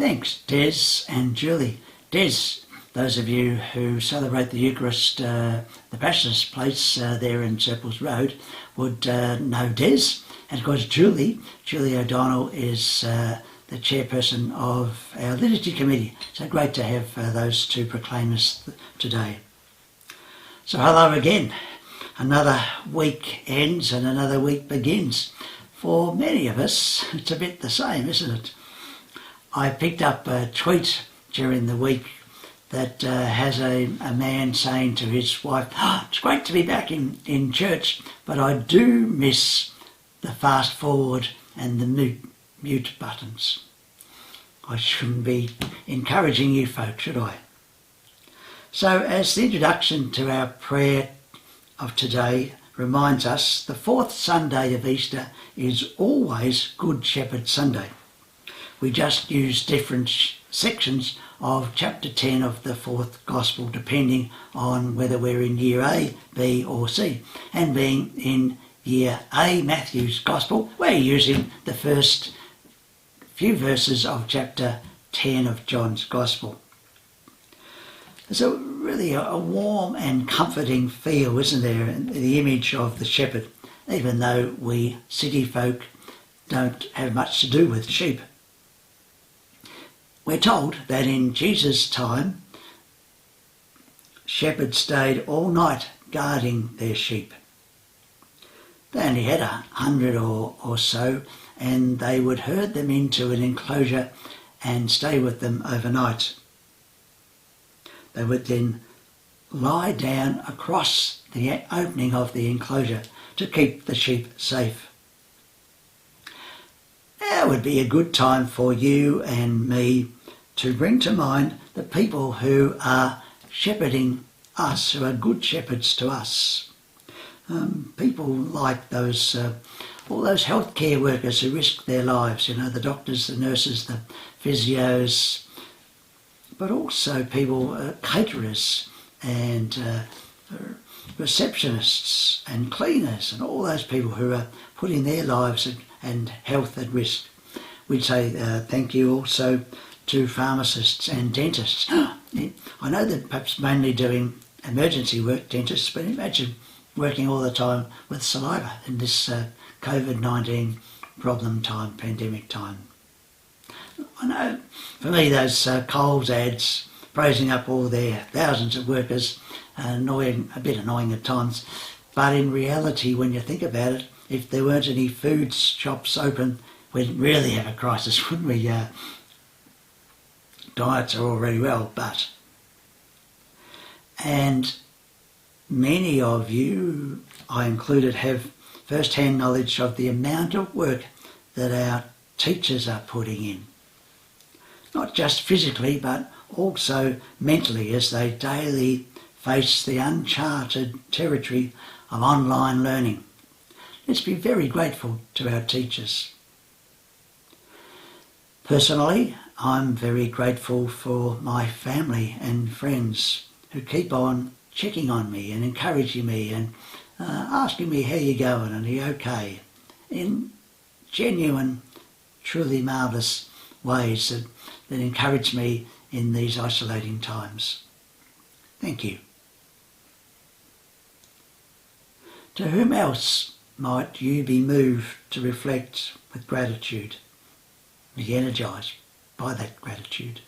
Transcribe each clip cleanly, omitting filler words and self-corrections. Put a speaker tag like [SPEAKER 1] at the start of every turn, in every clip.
[SPEAKER 1] Thanks, Des and Julie. Des, those of you who celebrate the Eucharist, the Baptist place there in Serples Road, would know Des. And of course Julie O'Donnell is the chairperson of our liturgy committee. So great to have those two proclaimers today. So hello again. Another week ends and another week begins. For many of us, it's a bit the same, isn't it? I picked up a tweet during the week that has a man saying to his wife, it's great to be back in church, but I do miss the fast forward and the mute buttons. I shouldn't be encouraging you folks, should I? So as the introduction to our prayer of today reminds us, the fourth Sunday of Easter is always Good Shepherd Sunday. We just use different sections of chapter 10 of the fourth Gospel depending on whether we're in year A, B or C. And being in year A, Matthew's Gospel, we're using the first few verses of chapter 10 of John's Gospel. There's really a warm and comforting feel, isn't there, in the image of the shepherd, even though we city folk don't have much to do with sheep. We're told that in Jesus' time, shepherds stayed all night guarding their sheep. They only had 100 or so, and they would herd them into an enclosure and stay with them overnight. They would then lie down across the opening of the enclosure to keep the sheep safe. Now would be a good time for you and me to bring to mind the people who are shepherding us, who are good shepherds to us. People like those, all those healthcare workers who risk their lives, the doctors, the nurses, the physios, but also people, caterers and receptionists and cleaners and all those people who are putting their lives and health at risk. We'd say thank you also to pharmacists and dentists. I know they're perhaps mainly doing emergency work, dentists, but imagine working all the time with saliva in this COVID-19 problem time, pandemic time. I know, for me, those Coles ads praising up all their thousands of workers are a bit annoying at times. But in reality, when you think about it, if there weren't any food shops open, we'd really have a crisis, wouldn't we? Diets are all very well, but... And many of you, I included, have first-hand knowledge of the amount of work that our teachers are putting in. Not just physically, but also mentally, as they daily face the uncharted territory of online learning. Let's be very grateful to our teachers. Personally, I'm very grateful for my family and friends who keep on checking on me and encouraging me and asking me how you're going and are you okay, in genuine, truly marvellous ways that encourage me in these isolating times. Thank you. To whom else might you be moved to reflect with gratitude, be energised by that gratitude?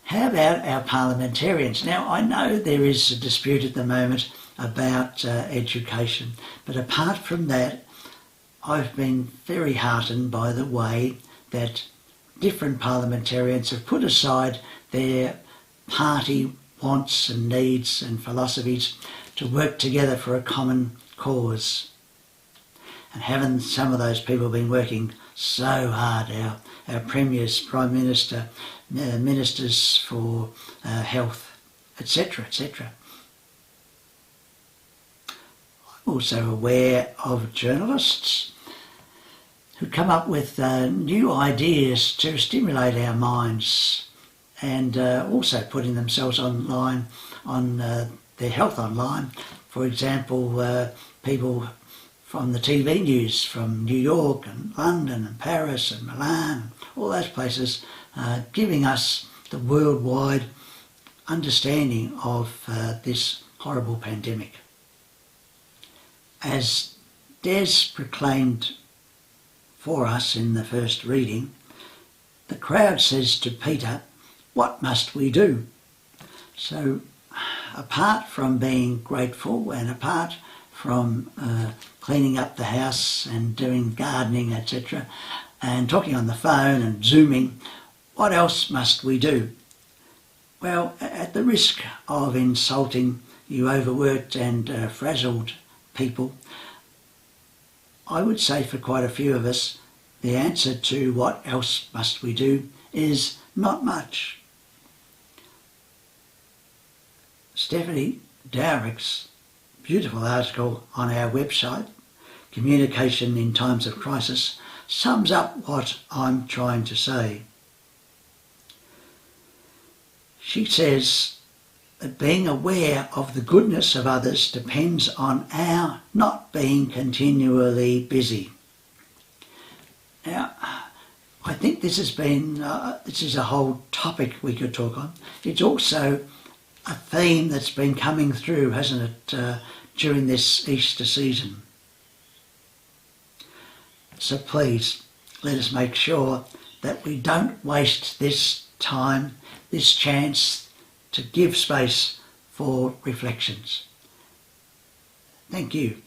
[SPEAKER 1] How about our parliamentarians? Now, I know there is a dispute at the moment about education, but apart from that, I've been very heartened by the way that different parliamentarians have put aside their party wants and needs and philosophies to work together for a common cause. And haven't some of those people been working so hard, our premiers, Prime Minister, ministers for health, etc., etc. I'm also aware of journalists who come up with new ideas to stimulate our minds and also putting themselves online, on their health online. For example, people from the TV news from New York and London and Paris and Milan, all those places, giving us the worldwide understanding of this horrible pandemic. As Des proclaimed for us in the first reading, the crowd says to Peter, "What must we do?" So apart from being grateful and apart from cleaning up the house and doing gardening, etc., and talking on the phone and Zooming, what else must we do? Well, at the risk of insulting you overworked and frazzled people, I would say for quite a few of us, the answer to what else must we do is not much. Stephanie Dowrick's beautiful article on our website, Communication in Times of Crisis, sums up what I'm trying to say. She says that being aware of the goodness of others depends on our not being continually busy. Now, I think this is a whole topic we could talk on. It's also a theme that's been coming through, hasn't it, during this Easter season. So please, let us make sure that we don't waste this time, this chance to give space for reflections. Thank you.